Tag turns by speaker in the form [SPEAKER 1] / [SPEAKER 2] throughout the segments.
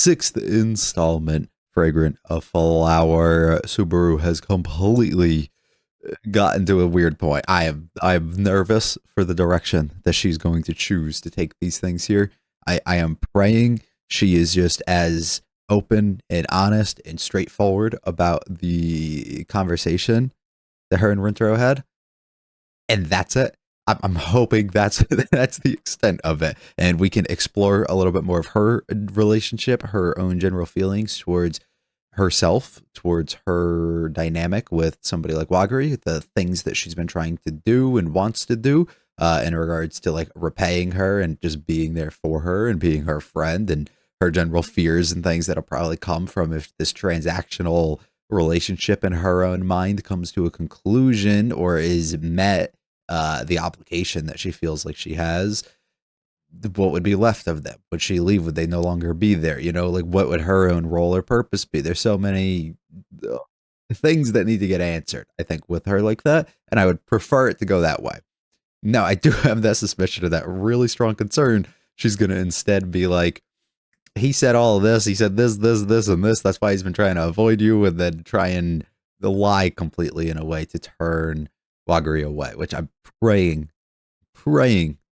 [SPEAKER 1] 6th installment, Fragrant, a Flower. Subaru has completely gotten to a weird point. I'm nervous for the direction that she's going to choose to take these things here. I am praying she is just as open and honest and straightforward about the conversation that her and Rintaro had, and that's it. I'm hoping that's the extent of it, and we can explore a little bit more of her relationship, her own general feelings towards herself, towards her dynamic with somebody like Wagari, the things that she's been trying to do and wants to do in regards to like repaying her and just being there for her and being her friend, and her general fears and things that'll probably come from if this transactional relationship in her own mind comes to a conclusion or is met. The obligation that she feels like she has, what would be left of them? Would she leave? Would they no longer be there? You know, like what would her own role or purpose be? There's so many things that need to get answered, I think, with her like that, and I would prefer it to go that way. Now, I do have that suspicion of that really strong concern. She's going to instead be like, he said all of this, he said this, and this, that's why he's been trying to avoid you, and then try and lie completely in a way to turn Wagari away, which I'm praying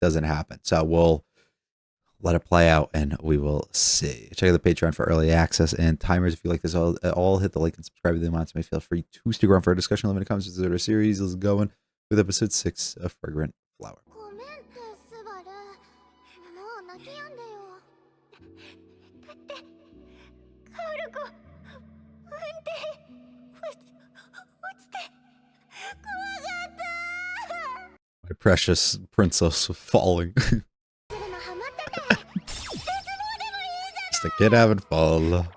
[SPEAKER 1] doesn't happen. So we'll let it play out and we will see. Check out the Patreon for early access and timers. If you like this at all, hit the like and subscribe to the amounts. May feel free to stick around for a discussion. Limited comments to the series. Let's go on with episode 6 of Fragrant Flower. My precious princess falling. Just a kid having fun.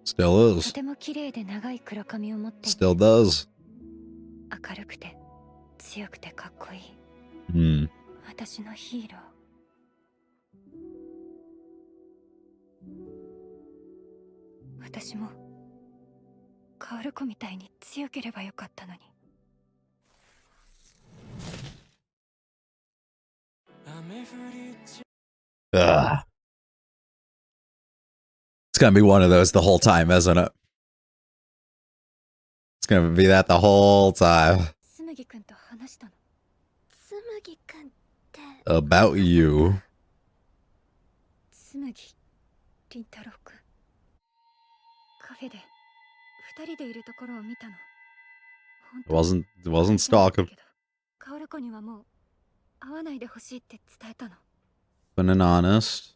[SPEAKER 1] Still is. Still does. Hmm. Ugh. It's gonna be one of those the whole time, isn't it? It's gonna be that the whole time. About you. It wasn't stalking. Been an honest.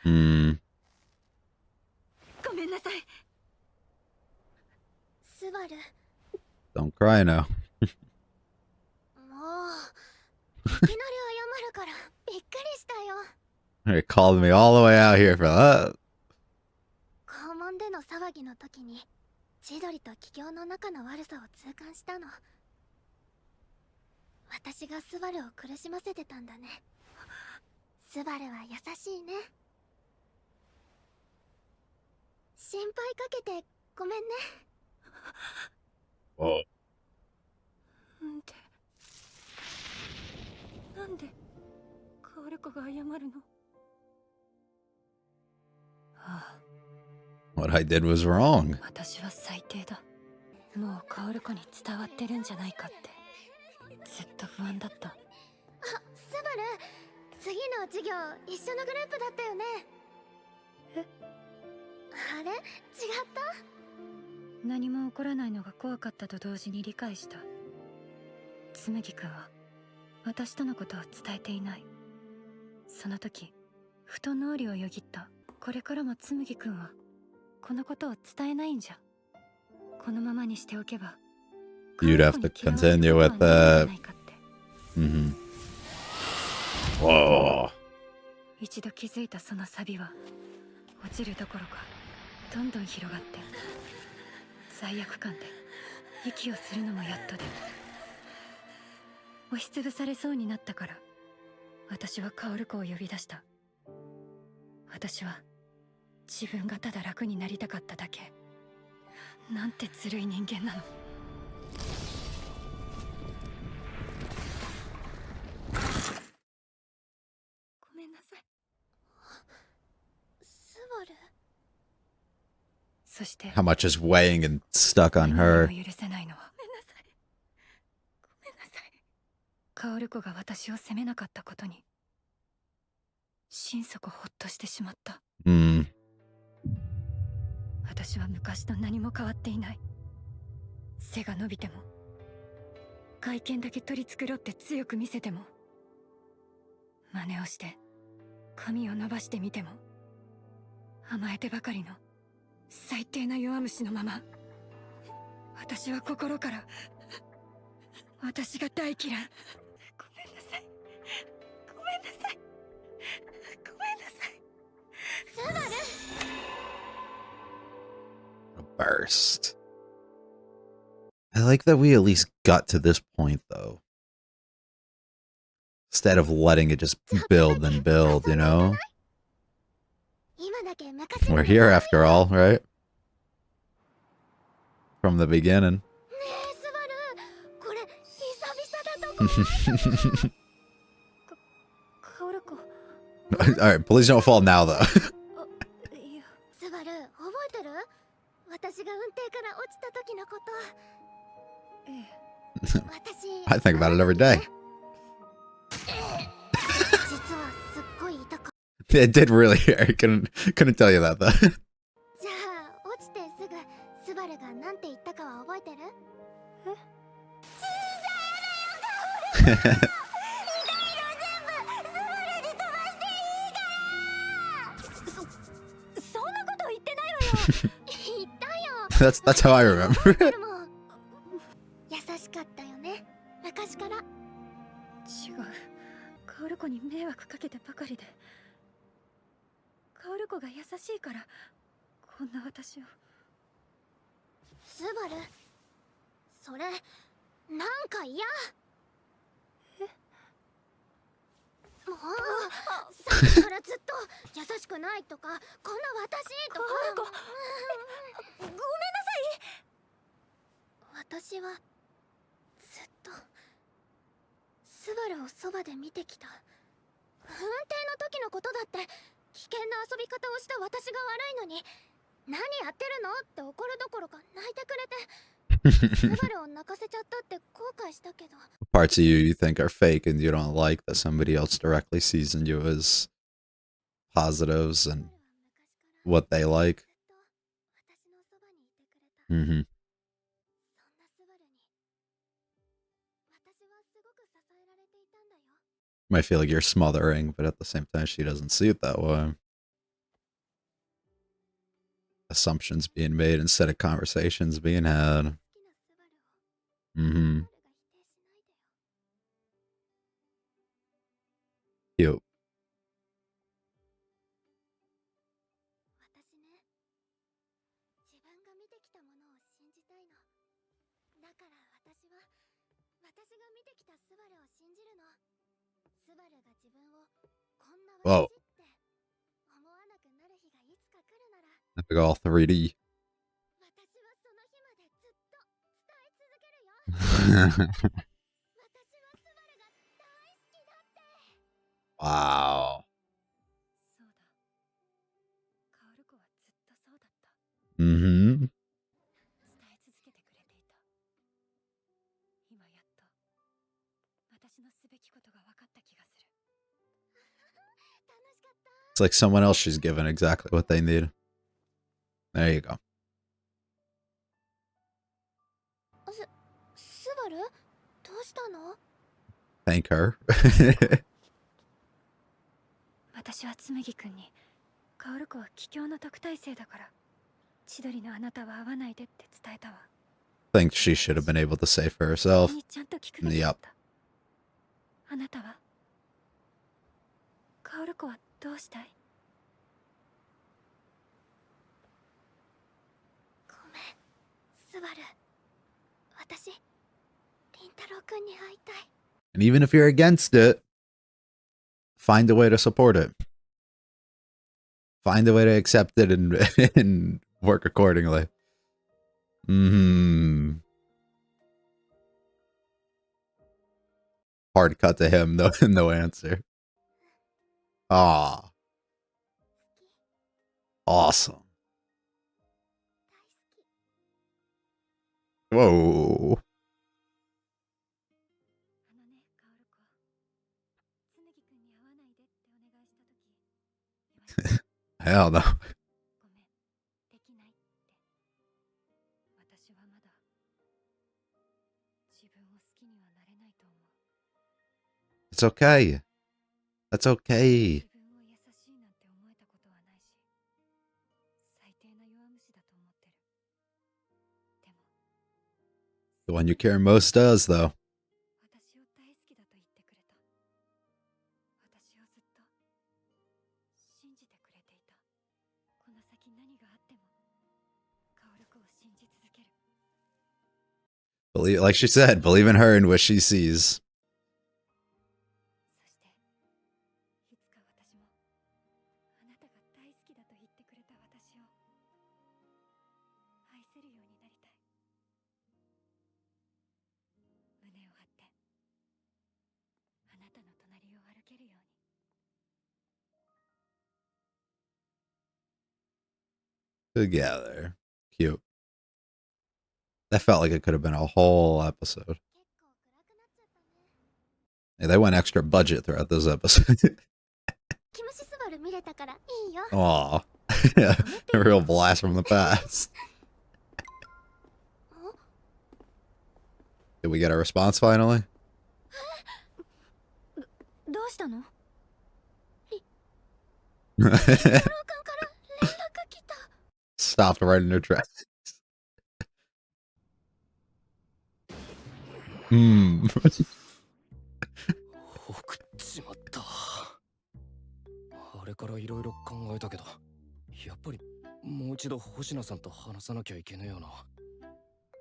[SPEAKER 1] Hmm. Don't cry now. They called me all the way out here for that. Whoa. What I did was wrong. You'd have to continue with that. Mm-hmm. Whoa.
[SPEAKER 2] 罪悪感で息をするのもやっとで、押しつぶされそうになったから私は薫子を呼び出した。私は自分がただ楽になりたかっただけ。なんてずるい人間なの。ごめんなさい。スバル。そして
[SPEAKER 1] How much is weighing and stuck on
[SPEAKER 2] 何
[SPEAKER 1] her?
[SPEAKER 2] を許せないのは、ごめんなさい。ごめんなさい。薫子が私を責めなかったことに心底ほっとしてしまった。
[SPEAKER 1] Hmm.
[SPEAKER 2] 私は昔と何も変わっていない。背が伸びても、外見だけ取り繕って強く見せても、真似をして髪を伸ばしてみても、甘えてばかりの最低な弱虫のまま。私は心から私が大嫌い。ごめんなさい。ごめんなさい。ごめんなさい。スバル。
[SPEAKER 1] A burst. I like that we at least got to this point, though. Instead of letting it just build and build, you know? We're here after all, right? From the beginning. Alright, please don't fall now, though. I think about it every day. It did really hurt. I couldn't tell you that, though. That's how I remember it.
[SPEAKER 2] 違う。薫子に迷惑かけてばかりで。薫子が優しいからこんな私を。
[SPEAKER 3] スバル、それなんか嫌。もうさっきからずっと優しくないとか、こんな私とか。ごめんなさい。私はずっとスバルをそばで見てきた。運転の時のことだって危険な遊び方をした私が悪いのに、何やってるのって怒るどころか泣いてくれて、スバルを泣かせちゃったって後悔したけど。
[SPEAKER 1] Parts of you think are fake and you don't like that somebody else directly sees in you as positives and what they like. Mm-hmm. Might feel like you're smothering, but at the same time, she doesn't see it that way. Assumptions being made instead of conversations being had. Mm-hmm. Cute. Whoa. Epic all 3D. Wow. Mm-hmm. It's like someone else she's given exactly what they need. There you go. Thank her.
[SPEAKER 2] 私は紬くんに、薫子は帰郷の特待生だから、千鳥のあなたは会わないでって伝えたわ。
[SPEAKER 1] Think she should have been able to say for herself.
[SPEAKER 2] ちゃんと聞くべきだっ
[SPEAKER 1] Yep.
[SPEAKER 2] た。あなたは薫子はどうしたい？
[SPEAKER 3] ごめん、ススバル。私、凛太郎くんに会いたい。
[SPEAKER 1] And even if you're against it, find a way to support it. Find a way to accept it and, and work accordingly. Hard cut to him, no, no answer. Ah. Awesome. Whoa. Hell no. It's okay. That's okay. The one you care most does, though. Believe, like she said, believe in her and what she sees. Together. Cute. That felt like it could have been a whole episode. Yeah, they went extra budget throughout this episode. Aw. Yeah, a real blast from the past. Did we get a response finally? Stopped right in her tracks. Hmm.
[SPEAKER 4] あれからいろいろ考えたけど、やっぱりもう一度星名さんと話さなきゃいけねえよな。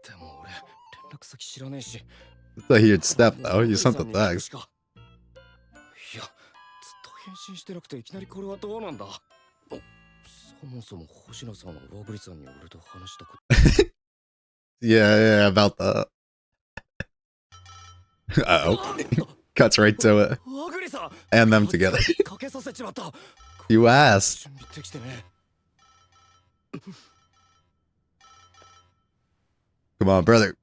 [SPEAKER 4] でも俺連絡先知らねえし。
[SPEAKER 1] It's a huge step though. You sent the text.
[SPEAKER 4] いや、ずっと返信してなくていきなりこれはどうなんだ。そもそも星名さんは和栗さんに俺と話したこと。
[SPEAKER 1] Yeah, about that. Uh-oh. Cuts right to it. And them together. You asked. Come on, brother.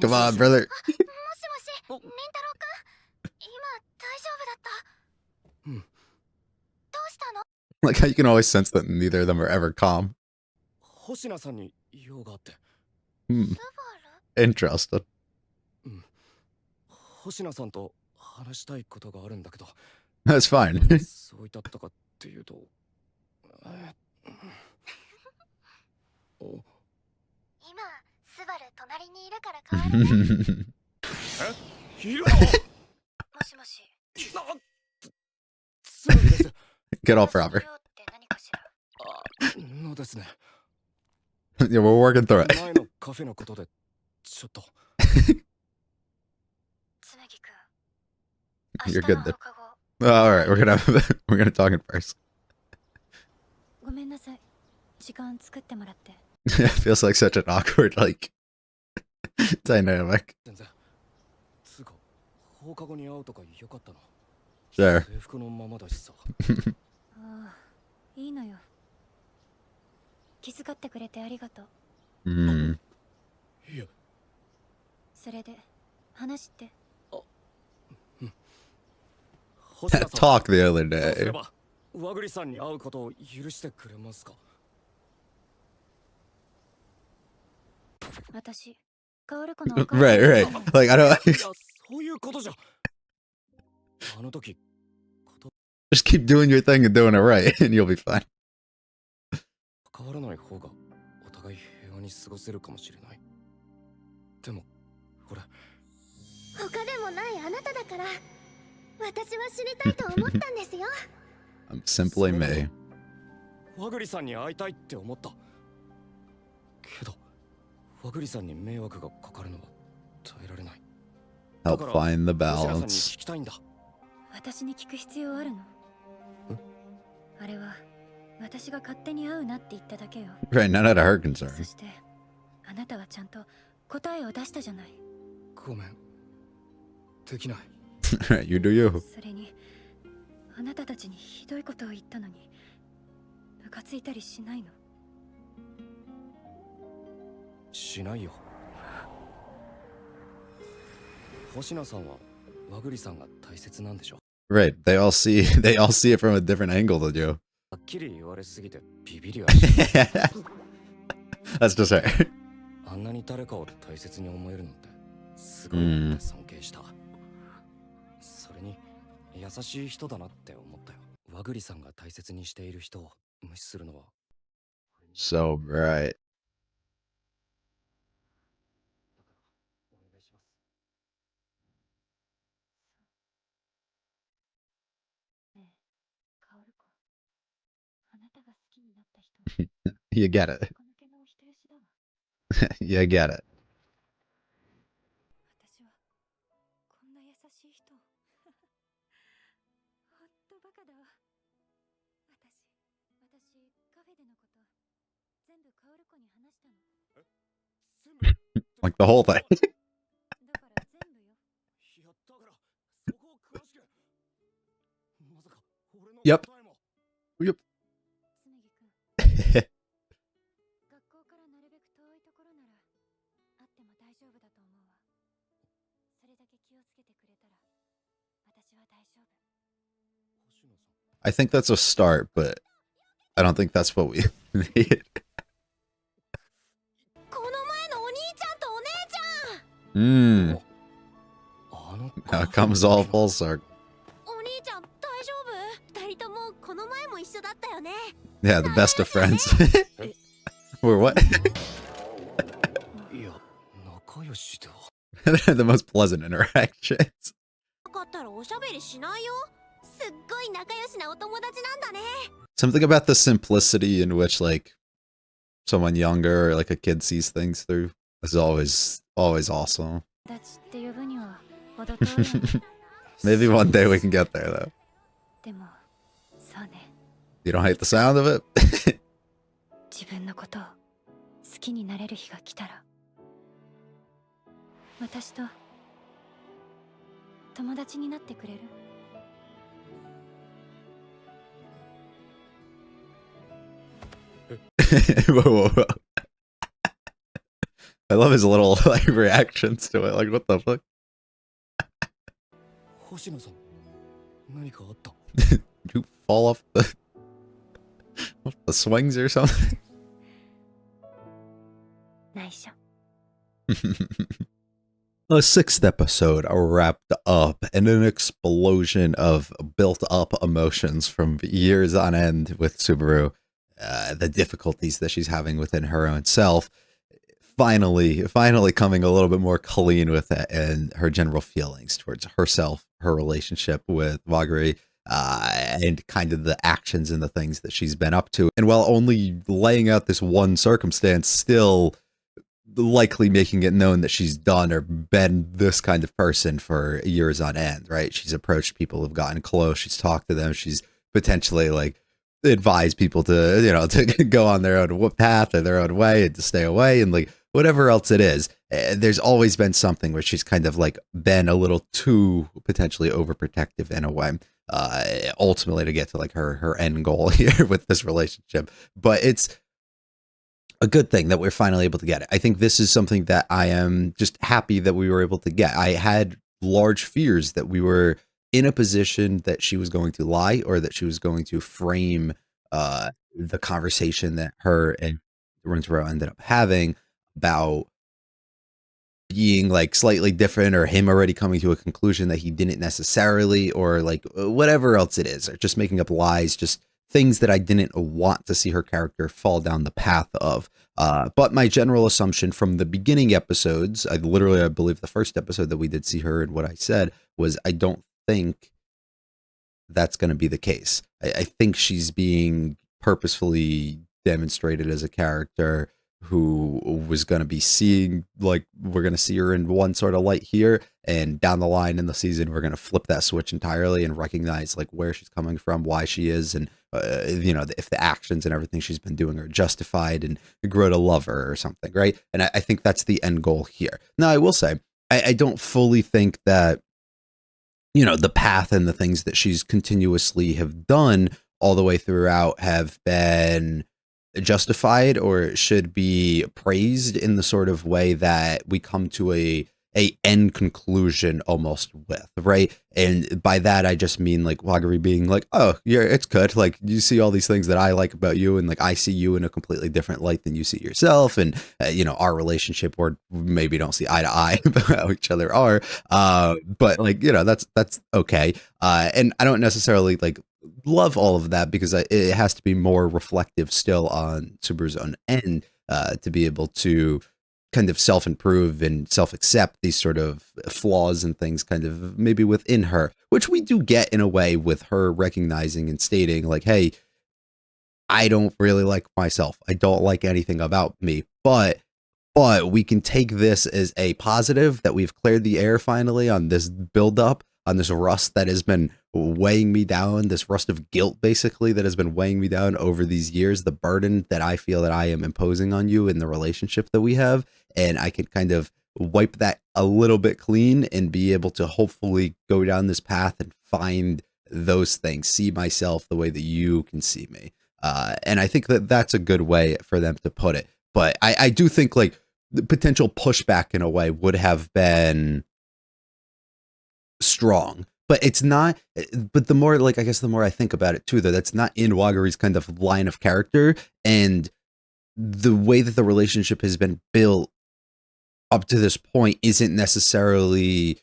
[SPEAKER 1] Come on, brother. Like how you can always sense that neither of them are ever calm. Interested.
[SPEAKER 4] 星名さんと話したいことがあるんだけど。
[SPEAKER 1] That's fine.
[SPEAKER 4] そういたったかっていうと。
[SPEAKER 3] 今、スバル隣にいるから変わるね。
[SPEAKER 4] え？いるの？も
[SPEAKER 3] しもし。
[SPEAKER 1] Get off proper.
[SPEAKER 4] のですね。
[SPEAKER 1] Yeah, we're working through it.
[SPEAKER 4] 前のカフェのことでちょっと。
[SPEAKER 1] You're good there. All right, we're gonna talk in first. It feels like such an awkward like dynamic. Sure. Mm. Talk the other day. Right. Like I don't. Just keep doing your thing and doing it right, and you'll be fine.
[SPEAKER 4] 関わらない方がお互い平和に過ごせるかもしれない。でも、これ。
[SPEAKER 3] 他でもないあなただから、私は知りたいと思ったんですよ。
[SPEAKER 1] I'm simply me.
[SPEAKER 4] 和栗さんに会いたいって思った。けど、和栗さんに迷惑がかかるのは耐えられない。
[SPEAKER 1] Help find the
[SPEAKER 4] 星名さんに
[SPEAKER 1] balance.
[SPEAKER 4] 聞きたいんだ。
[SPEAKER 2] 私に聞く必要あるの？あれは私が勝手に会うなって言っただけよ。
[SPEAKER 1] Right, not out of her
[SPEAKER 2] そ
[SPEAKER 1] concern.
[SPEAKER 2] してあなたはちゃんと答えを出したじゃない。
[SPEAKER 4] ごめん。できない。
[SPEAKER 1] Right, you do you.
[SPEAKER 2] それにあなたたちにひどいことを言ったのにムカついたりしないの？
[SPEAKER 4] しないよ。星名さんは和栗さんが大切なんでしょ。
[SPEAKER 1] Right, they all see it from a different angle than you.
[SPEAKER 4] はっきり言われすぎてビビりは。
[SPEAKER 1] That's just her.
[SPEAKER 4] あんなに誰かを大切に思えるのってすごいなって尊敬した。それに優しい人だなって思ったよ。和栗さんが大切にしている人を無視するのは。
[SPEAKER 1] So bright.
[SPEAKER 4] お願いします。
[SPEAKER 2] ねえ、カオル子。あなたが好きになった人。
[SPEAKER 1] You get it.
[SPEAKER 2] この毛のお人よしだわ。
[SPEAKER 1] You get it.
[SPEAKER 2] 私はこんな優しい人を。ほんとバカだわ。私カフェでのこと全部カオル子に話したの。
[SPEAKER 1] Like the whole thing.
[SPEAKER 2] だから全部よ。
[SPEAKER 4] いやだからそこを詳しく。まさか俺の
[SPEAKER 1] Yep.
[SPEAKER 4] 答えも。
[SPEAKER 1] Yep.
[SPEAKER 2] つむぎくん、学校からなるべく遠いところなら会っても大丈夫だと思うわ。それだけ気をつけてくれたら私は大丈夫。
[SPEAKER 4] 星野さん。
[SPEAKER 1] I think that's a start, but I don't think that's what we need.
[SPEAKER 3] この前のお兄ちゃんとお姉ちゃん。
[SPEAKER 1] Mm.
[SPEAKER 4] あの
[SPEAKER 1] Now it comes all full circle.
[SPEAKER 3] お兄ちゃん大丈夫？二人ともこの前も一緒だったよね。
[SPEAKER 1] Yeah, the best of friends. Or what?
[SPEAKER 4] いや仲良しでは。
[SPEAKER 1] The most pleasant interactions.
[SPEAKER 3] なかったらおしゃべりしないよ。すっごい仲良しなお友達なんだね。
[SPEAKER 1] Something about the simplicity in which, like, someone younger or like a kid sees things through is always awesome.
[SPEAKER 2] 友達って呼ぶには程遠いわね。
[SPEAKER 1] Maybe one day we can get there, though.
[SPEAKER 2] でもそうね。
[SPEAKER 1] You don't hate the sound of it?
[SPEAKER 2] 自分のことを好きになれる日が来たら私と友達になってくれる？
[SPEAKER 1] Whoa, whoa, whoa. I love his little like reactions to it. Like, what the fuck?
[SPEAKER 4] 星野さん何かあった？
[SPEAKER 1] Did you fall off the swings or something?
[SPEAKER 2] 内緒。
[SPEAKER 1] The sixth episode wrapped up in an explosion of built-up emotions from years on end with Subaru. The difficulties that she's having within her own self, finally coming a little bit more clean with it, and her general feelings towards herself, her relationship with Wagri, and kind of the actions and the things that she's been up to. And while only laying out this one circumstance, still likely making it known that she's done or been this kind of person for years on end, right? She's approached people who've gotten close, she's talked to them, she's potentially like advised people to, you know, to go on their own path or their own way and to stay away and like whatever else it is. There's always been something where she's kind of like been a little too potentially overprotective in a way, ultimately to get to like her end goal here with this relationship. But it's a good thing that we're finally able to get it. I think this is something that I am just happy that we were able to get. I had large fears that we were in a position that she was going to lie or that she was going to frame the conversation that her and Rinsborough ended up having about being like slightly different, or him already coming to a conclusion that he didn't necessarily, or like whatever else it is, or just making up lies, just things that I didn't want to see her character fall down the path of. But my general assumption from the beginning episodes, I believe the first episode that we did see her and what I said was, I don't think that's going to be the case. I think she's being purposefully demonstrated as a character who was going to be seeing, like, we're going to see her in one sort of light here, and down the line in the season we're going to flip that switch entirely and recognize like where she's coming from, why she is, and if the actions and everything she's been doing are justified, and grow to love her or something, right? And I think that's the end goal here. Now, I will say, I don't fully think that the path and the things that she's continuously have done all the way throughout have been justified or should be praised in the sort of way that we come to a end conclusion almost with, right? And by that I just mean like Wagari being like, oh yeah, it's good, like you see all these things that I like about you, and like I see you in a completely different light than you see yourself, and our relationship, or maybe don't see eye to eye about how each other are, but like that's okay, and I don't necessarily like love all of that, because it has to be more reflective still on Subaru's own end, to be able to kind of self-improve and self-accept these sort of flaws and things kind of maybe within her, which we do get in a way with her recognizing and stating like, hey, I don't really like myself. I don't like anything about me, but we can take this as a positive that we've cleared the air finally on this buildup, on this rust that has been weighing me down, this rust of guilt basically that has been weighing me down over these years, the burden that I feel that I am imposing on you in the relationship that we have. And I can kind of wipe that a little bit clean and be able to hopefully go down this path and find those things, see myself the way that you can see me. And I think that that's a good way for them to put it. But I do think like the potential pushback in a way would have been strong, but it's not. But the more, like, I guess the more I think about it too, though, that's not in Wagari's kind of line of character, and the way that the relationship has been built up to this point isn't necessarily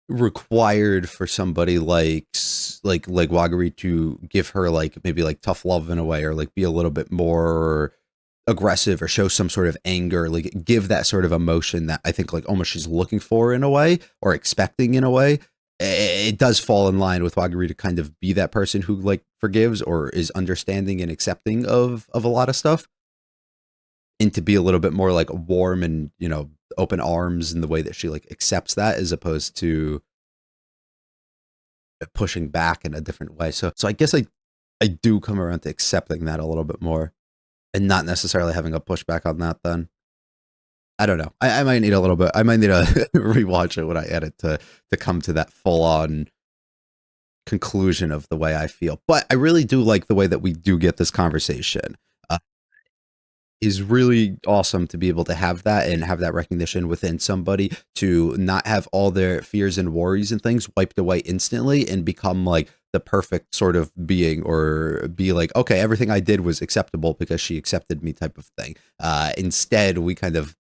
[SPEAKER 1] required for somebody like Wagari to give her like maybe like tough love in a way, or like be a little bit more aggressive or show some sort of anger, like give that sort of emotion that I think like almost she's looking for in a way, or expecting in a way. It does fall in line with Wagari to kind of be that person who like forgives or is understanding and accepting of a lot of stuff, and to be a little bit more like warm and open arms in the way that she like accepts that, as opposed to pushing back in a different way. So I guess I do come around to accepting that a little bit more, and not necessarily having a pushback on that. Then I don't know. I might need a little bit. I might need to rewatch it when I edit to come to that full on conclusion of the way I feel. But I really do like the way that we do get this conversation. Is really awesome to be able to have that and have that recognition within somebody, to not have all their fears and worries and things wiped away instantly and become like the perfect sort of being, or be like, okay, everything I did was acceptable because she accepted me type of thing. Instead, we kind of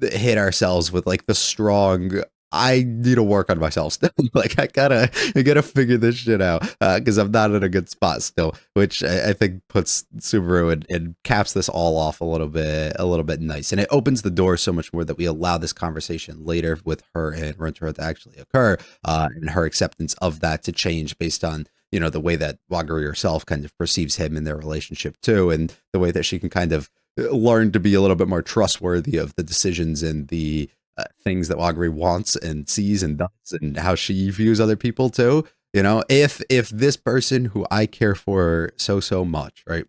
[SPEAKER 1] hit ourselves with like the strong, I need to work on myself still. Like I gotta figure this shit out, because I'm not in a good spot still, which I think puts Subaru and caps this all off a little bit nice, and it opens the door so much more that we allow this conversation later with her and Rentaro to actually occur, and her acceptance of that to change based on the way that Wagari herself kind of perceives him in their relationship too, and the way that she can kind of learn to be a little bit more trustworthy of the decisions and the things that Wagari wants and sees and does, and how she views other people too. If this person who I care for so much, right,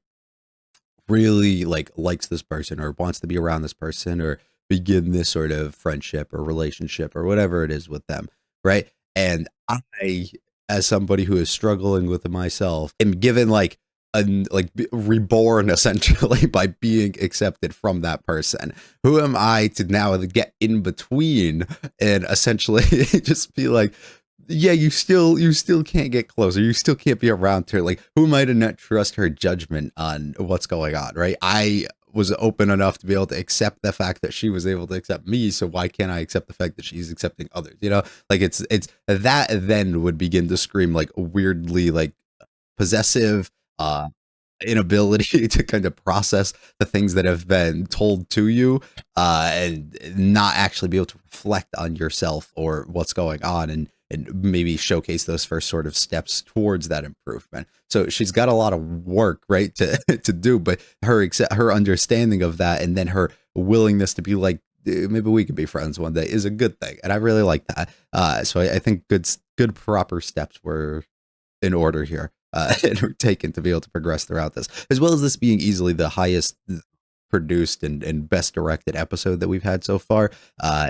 [SPEAKER 1] really likes this person, or wants to be around this person, or begin this sort of friendship or relationship or whatever it is with them, right? And I, as somebody who is struggling with myself, am given reborn essentially by being accepted from that person. Who am I to now get in between and essentially just be like, yeah, you still can't get closer, you still can't be around her? Like, who am I to not trust her judgment on what's going on, right? I was open enough to be able to accept the fact that she was able to accept me, so why can't I accept the fact that she's accepting others? Like it's that then would begin to scream like weirdly like possessive, inability to kind of process the things that have been told to you, and not actually be able to reflect on yourself or what's going on, and maybe showcase those first sort of steps towards that improvement. So she's got a lot of work, right, to do, but her understanding of that, and then her willingness to be like, maybe we could be friends one day is a good thing. And I really like that. So I think good proper steps were in order here and were taken to be able to progress throughout this, as well as this being easily the highest produced and best directed episode that we've had so far,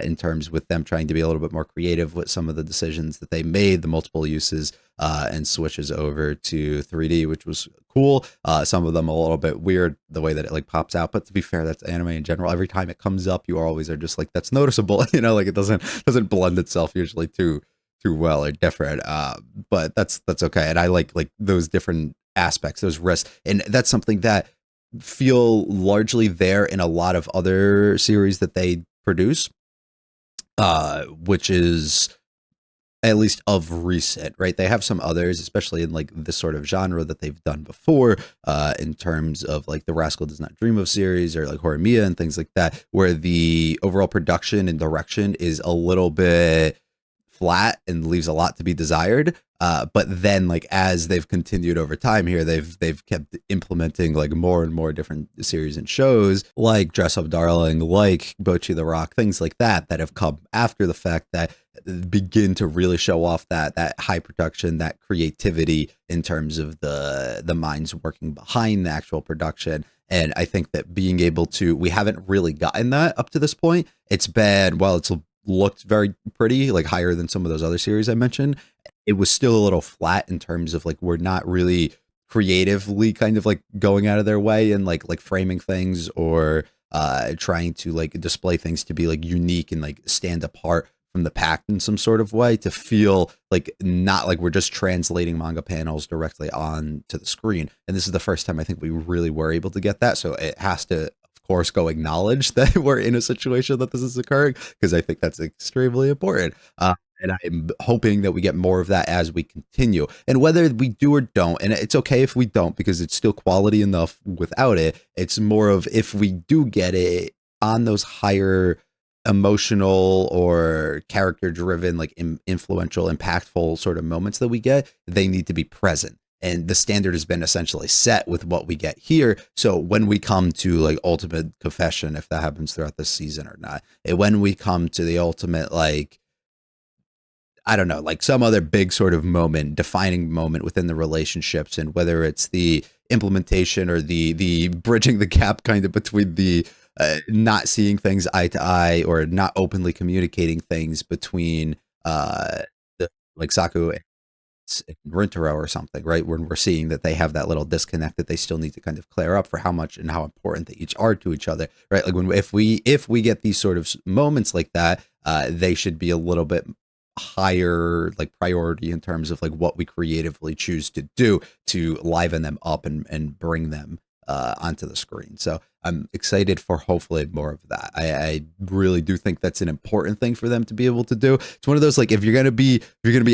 [SPEAKER 1] in terms with them trying to be a little bit more creative with some of the decisions that they made, the multiple uses and switches over to 3D, which was cool. Some of them a little bit weird, the way that it like pops out, but to be fair, that's anime in general. Every time it comes up, you always are just like, that's noticeable, like it doesn't blend itself usually too well or different, but that's okay. And I like those different aspects, those risks, and that's something that feel largely there in a lot of other series that they produce, which is at least of recent, right? They have some others, especially in like this sort of genre that they've done before, in terms of like the Rascal Does Not Dream of series or like Horimiya and things like that, where the overall production and direction is a little bit flat and leaves a lot to be desired. But then like as they've continued over time here, they've kept implementing like more and more different series and shows like Dress Up Darling, like Bocchi the Rock, things like that have come after the fact that begin to really show off that high production, that creativity in terms of the minds working behind the actual production. And I think that being able to, we haven't really gotten that up to this point. It's been, well, it's looked very pretty, like higher than some of those other series I mentioned. It was still a little flat in terms of like, we're not really creatively kind of like going out of their way and like framing things or trying to like display things to be like unique and like stand apart from the pack in some sort of way, to feel like not like we're just translating manga panels directly on to the screen. And this is the first time I think we really were able to get that. So it has to, of course, go acknowledge that we're in a situation that this is occurring, because I think that's extremely important. And I'm hoping that we get more of that as we continue. And whether we do or don't, and it's okay if we don't, because it's still quality enough without it. It's more of, if we do get it on those higher emotional or character driven, like influential, impactful sort of moments that we get, they need to be present. And the standard has been essentially set with what we get here. So when we come to like Ultimate Confession, if that happens throughout the season or not, and when we come to the ultimate, like, I don't know, like some other big sort of moment, defining moment within the relationships, and whether it's the implementation or the bridging the gap kind of between the not seeing things eye to eye or not openly communicating things between like Saku and Rintaro or something, right? When we're seeing that they have that little disconnect that they still need to kind of clear up for how much and how important they each are to each other, right? Like if we get these sort of moments like that, they should be a little bit higher like priority in terms of like what we creatively choose to do to liven them up and bring them onto the screen. So I'm excited for hopefully more of that. I really do think that's an important thing for them to be able to do. It's one of those, like, if you're gonna be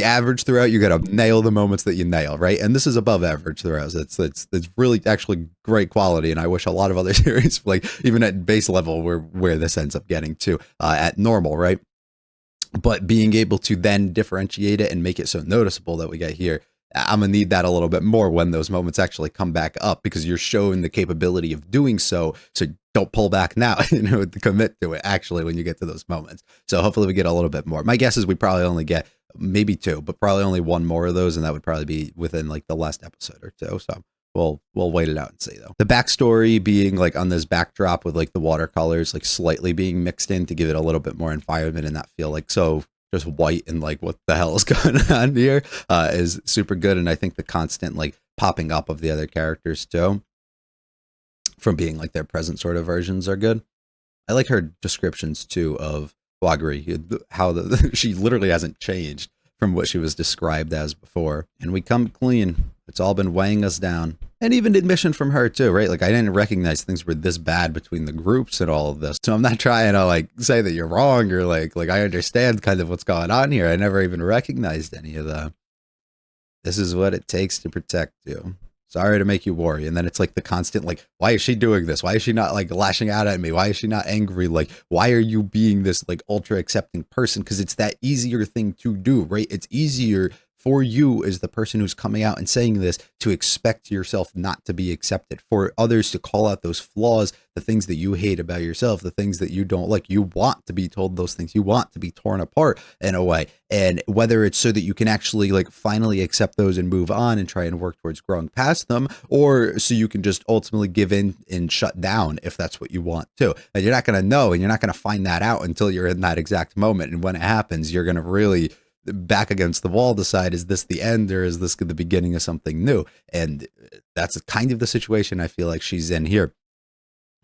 [SPEAKER 1] average throughout, you gotta nail the moments that you nail, right? And this is above average throughout. It's really actually great quality, and I wish a lot of other series, like even at base level, where this ends up getting to at normal, right? But being able to then differentiate it and make it so noticeable that we get here, I'm gonna need that a little bit more when those moments actually come back up, because you're showing the capability of doing so. So don't pull back now, commit to it actually when you get to those moments. So hopefully we get a little bit more. My guess is we probably only get maybe two, but probably only one more of those, and that would probably be within like the last episode or two. So we'll wait it out and see, though. The backstory being like on this backdrop with like the watercolors like slightly being mixed in to give it a little bit more environment and not feel like so just white and like what the hell is going on here, is super good. And I think the constant like popping up of the other characters too, from being like their present sort of versions, are good. I like her descriptions too of Wagri, how she literally hasn't changed from what she was described as before. And we come clean. It's all been weighing us down. And even admission from her too, right? Like, I didn't recognize things were this bad between the groups and all of this. So I'm not trying to like say that you're wrong or like I understand kind of what's going on here. I never even recognized any of that. This is what it takes to protect you. Sorry to make you worry. And then it's like the constant, like, why is she doing this? Why is she not like lashing out at me? Why is she not angry? Like, why are you being this like ultra accepting person? Because it's that easier thing to do, right? It's easier for you as the person who's coming out and saying this to expect yourself not to be accepted, for others to call out those flaws, the things that you hate about yourself, the things that you don't like. You want to be told those things. You want to be torn apart in a way. And whether it's so that you can actually like finally accept those and move on and try and work towards growing past them, or so you can just ultimately give in and shut down if that's what you want to. And you're not going to know, and you're not going to find that out until you're in that exact moment. And when it happens, you're going to really back against the wall decide, is this the end or is this the beginning of something new? And that's kind of the situation I feel like she's in here.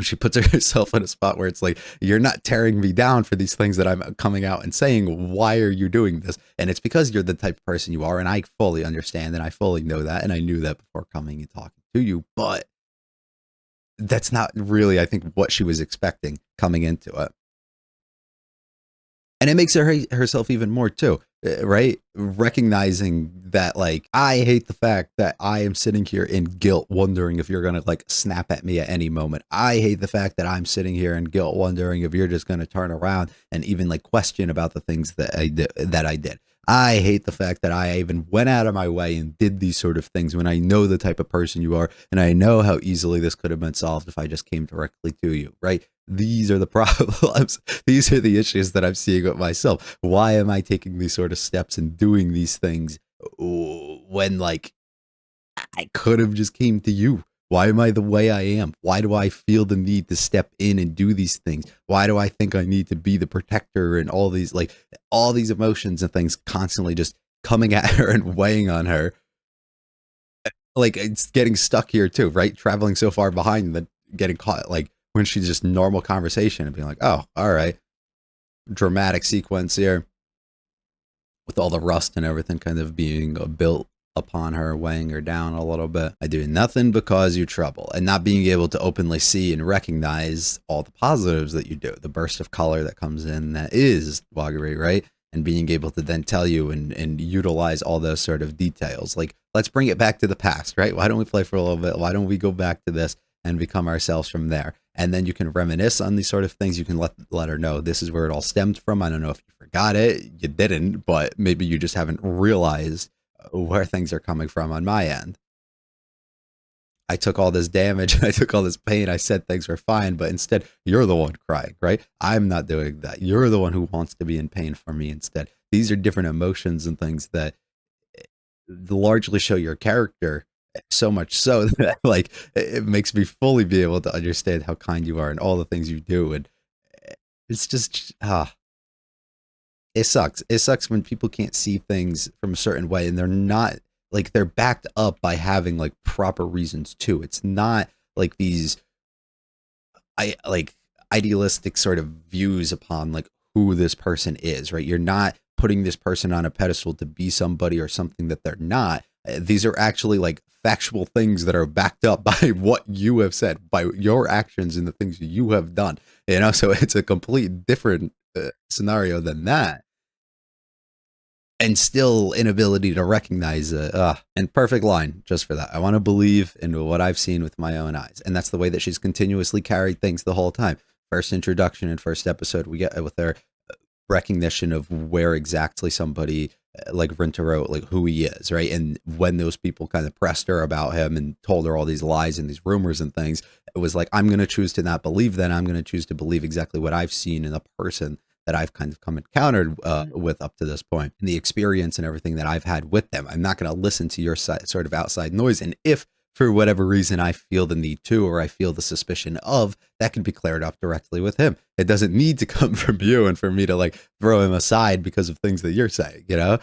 [SPEAKER 1] She puts herself in a spot where it's like, you're not tearing me down for these things that I'm coming out and saying. Why are you doing this? And it's because you're the type of person you are, and I fully understand and I fully know that, and I knew that before coming and talking to you, but that's not really, I think, what she was expecting coming into it. And it makes her hate herself even more too, right? Recognizing that, like, I hate the fact that I am sitting here in guilt, wondering if you're going to like snap at me at any moment. I hate the fact that I'm sitting here in guilt, wondering if you're just going to turn around and even like question about the things that I did. I hate the fact that I even went out of my way and did these sort of things when I know the type of person you are, and I know how easily this could have been solved if I just came directly to you, right? These are the problems. These are the issues that I'm seeing with myself. Why am I taking these sort of steps and doing these things when like I could have just came to you? Why am I the way I am? Why do I feel the need to step in and do these things? Why do I think I need to be the protector and all these emotions and things constantly just coming at her and weighing on her? Like, it's getting stuck here too, right? Traveling so far behind that, getting caught like when she's just normal conversation and being like, oh, all right, dramatic sequence here with all the rust and everything kind of being built upon her, weighing her down a little bit. I do nothing but cause you trouble, and not being able to openly see and recognize all the positives that you do, the burst of color that comes in that is Wagari, right? And being able to then tell you and utilize all those sort of details. Like, let's bring it back to the past, right? Why don't we play for a little bit? Why don't we go back to this and become ourselves from there? And then you can reminisce on these sort of things. You can let her know this is where it all stemmed from. I don't know if you forgot it, you didn't, but maybe you just haven't realized where things are coming from on my end. I took all this damage, I took all this pain, I said things were fine, but instead you're the one crying, right? I'm not doing that. You're the one who wants to be in pain for me instead. These are different emotions and things that largely show your character, so much so that like it makes me fully be able to understand how kind you are and all the things you do. And it's just it sucks. It sucks when people can't see things from a certain way and they're not like, they're backed up by having like proper reasons too. It's not like these idealistic sort of views upon like who this person is, right? You're not putting this person on a pedestal to be somebody or something that they're not. These are actually like factual things that are backed up by what you have said, by your actions and the things you have done, you know? So it's a complete different scenario than that. And still inability to recognize it. And perfect line just for that. I want to believe in what I've seen with my own eyes. And that's the way that she's continuously carried things the whole time. First introduction and first episode, we get with her recognition of where exactly somebody like Rintaro, like who he is, right? And when those people kind of pressed her about him and told her all these lies and these rumors and things, it was like, I'm going to choose to not believe that. I'm going to choose to believe exactly what I've seen in a person that I've kind of come encountered with up to this point, and the experience and everything that I've had with them. I'm not going to listen to your sort of outside noise. And if for whatever reason I feel the need to, or I feel the suspicion of, that can be cleared up directly with him. It doesn't need to come from you and for me to like throw him aside because of things that you're saying, you know?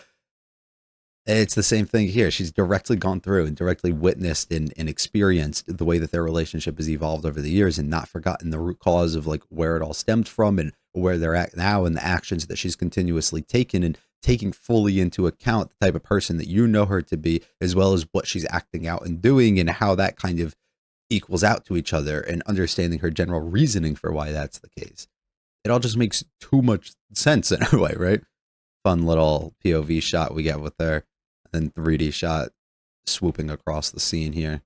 [SPEAKER 1] It's the same thing here. She's directly gone through and directly witnessed and experienced the way that their relationship has evolved over the years, and not forgotten the root cause of like where it all stemmed from and where they're at now, and the actions that she's continuously taken, and taking fully into account the type of person that you know her to be, as well as what she's acting out and doing, and how that kind of equals out to each other, and understanding her general reasoning for why that's the case. It all just makes too much sense in a way, right? Fun little POV shot we get with her. And 3D shot swooping across the scene here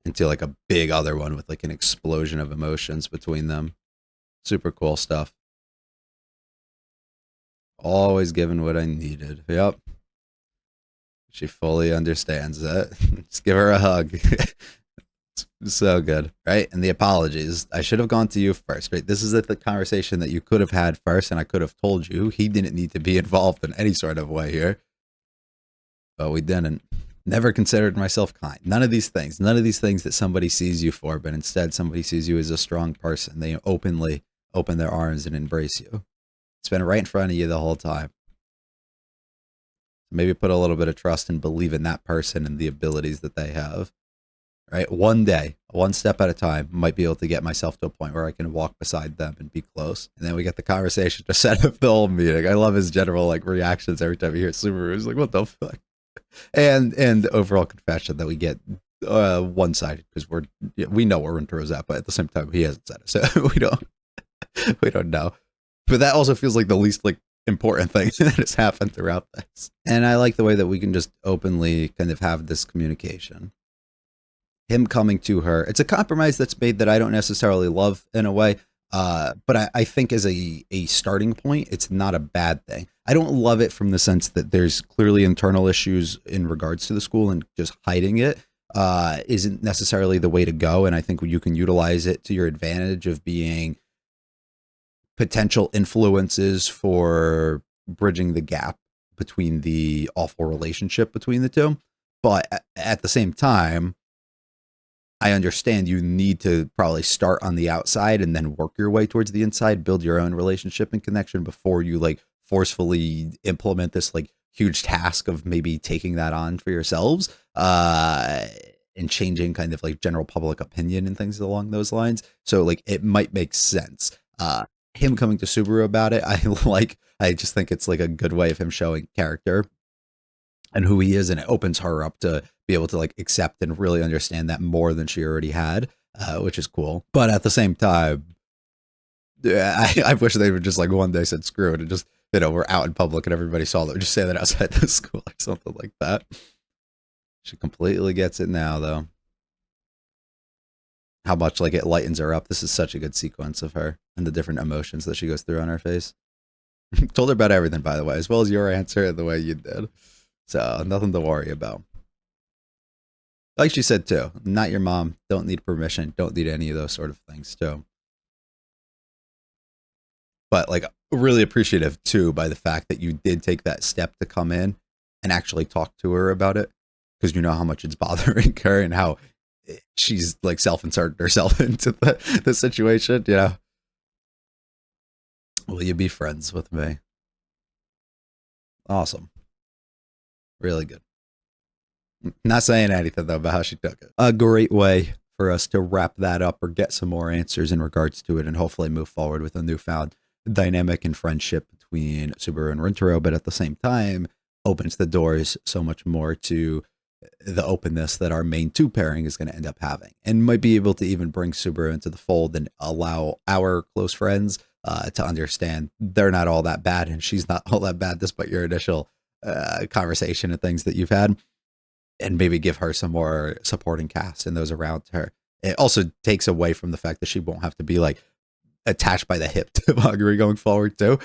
[SPEAKER 1] into like a big other one with like an explosion of emotions between them. Super cool stuff. Always given what I needed. Yep. She fully understands it. Just give her a hug. It's so good, right? And the apologies. I should have gone to you first, right? This is the conversation that you could have had first, and I could have told you he didn't need to be involved in any sort of way here. But we didn't. Never considered myself kind. None of these things. None of these things that somebody sees you for, but instead somebody sees you as a strong person. They openly open their arms and embrace you. It's been right in front of you the whole time. Maybe put a little bit of trust and believe in that person and the abilities that they have. Right? One day, one step at a time, might be able to get myself to a point where I can walk beside them and be close. And then we get the conversation to set up the whole meeting. I love his general like reactions every time he hears Subaru. He's like, what the fuck? And the overall confession that we get one-sided because we know where Rintaro's at, but at the same time he hasn't said it, so we don't know. But that also feels like the least like important thing that has happened throughout this. And I like the way that we can just openly kind of have this communication. Him coming to her, it's a compromise that's made that I don't necessarily love in a way. But I think as a starting point, it's not a bad thing. I don't love it from the sense that there's clearly internal issues in regards to the school, and just hiding it isn't necessarily the way to go. And I think you can utilize it to your advantage of being potential influences for bridging the gap between the awful relationship between the two. But at the same time, I understand you need to probably start on the outside and then work your way towards the inside, build your own relationship and connection before you like forcefully implement this like huge task of maybe taking that on for yourselves and changing kind of like general public opinion and things along those lines. So like it might make sense. Him coming to Subaru about it, I just think it's like a good way of him showing character and who he is, and it opens her up to be able to like accept and really understand that more than she already had, which is cool. But at the same time, I wish they would just like one day said screw it and just, we're out in public and everybody saw that. Just say that outside the school or something like that. She completely gets it now, though. How much like it lightens her up. This is such a good sequence of her and the different emotions that she goes through on her face. Told her about everything, by the way, as well as your answer and the way you did. So nothing to worry about. Like she said too, not your mom, don't need permission, don't need any of those sort of things too. But like really appreciative too by the fact that you did take that step to come in and actually talk to her about it, because you know how much it's bothering her and how she's like self-inserted herself into the situation. Will you be friends with me? Awesome. Really good. Not saying anything though about how she took it. A great way for us to wrap that up or get some more answers in regards to it and hopefully move forward with a newfound dynamic and friendship between Subaru and Rintaro, but at the same time opens the doors so much more to the openness that our main two pairing is going to end up having, and might be able to even bring Subaru into the fold and allow our close friends to understand they're not all that bad and she's not all that bad despite your initial conversation and things that you've had, and maybe give her some more supporting cast and those around her. It also takes away from the fact that she won't have to be like attached by the hip to Maguri going forward too,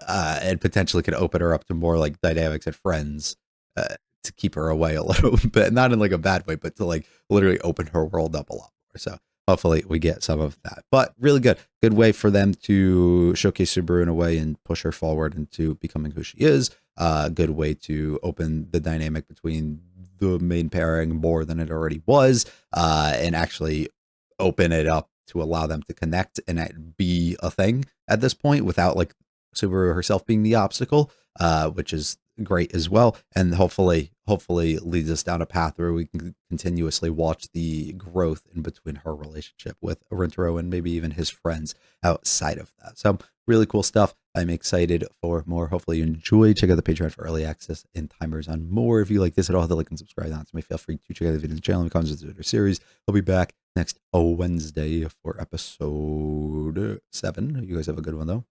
[SPEAKER 1] and potentially could open her up to more like dynamics and friends to keep her away a little bit, not in like a bad way, but to like literally open her world up a lot more. So hopefully we get some of that, but really good way for them to showcase Subaru in a way and push her forward into becoming who she is. Good way to open the dynamic between the main pairing more than it already was, and actually open it up to allow them to connect and be a thing at this point without like Subaru herself being the obstacle, which is great as well. And hopefully leads us down a path where we can continuously watch the growth in between her relationship with Rintaro and maybe even his friends outside of that. So really cool stuff. I'm excited for more. Hopefully you enjoy. Check out the Patreon for early access and timers on more. If you like this at all, hit the like and subscribe on to me. Feel free to check out the video in the channel and comments of the series. I'll be back next Wednesday for episode 7. You guys have a good one though.